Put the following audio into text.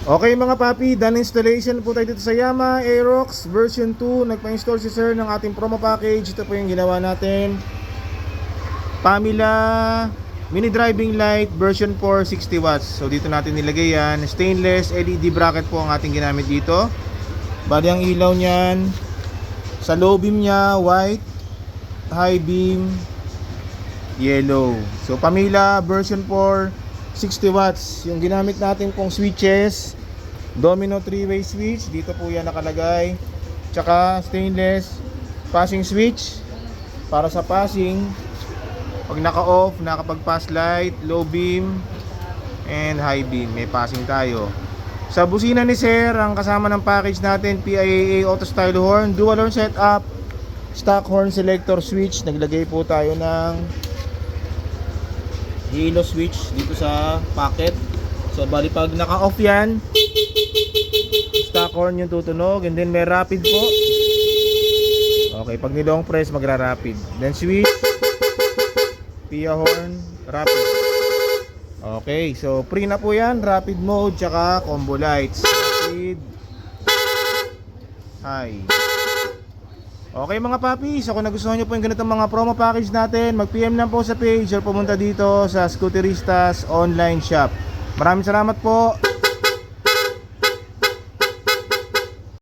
Okay mga papi, done installation po tayo dito sa Yamaha Aerox version 2. Nagpa-install si sir ng ating promo package. Ito po yung ginawa natin. Pamela mini driving light version 4, 60 watts. So dito natin nilagay yan. Stainless LED bracket po ang ating ginamit dito. Bali ang ilaw niyan, sa low beam niya white, high beam yellow. So Pamela version 4, 60 watts. Yung ginamit natin pong switches, domino 3-way switch, dito po yan nakalagay. Tsaka stainless passing switch para sa passing. Pag naka-off, nakapag-pass light, low beam and high beam, may passing tayo. Sa busina ni sir, ang kasama ng package natin, PIAA auto style horn, dual horn setup, stock horn selector switch. Naglagay po tayo ng yellow switch dito sa packet. So bali pag naka-off yan, stock horn yung tutunog, and then may rapid po. Okay, pag nilong press magra-rapid. Then switch, PIA horn, rapid. Okay, so pre na po yan, rapid mode tsaka combo lights. Rapid, high. Okay mga papi, so kung nagustuhan nyo po yung ganitong mga promo package natin, mag-PM lang po sa page or pumunta dito sa Scooteristas online shop. Maraming salamat po.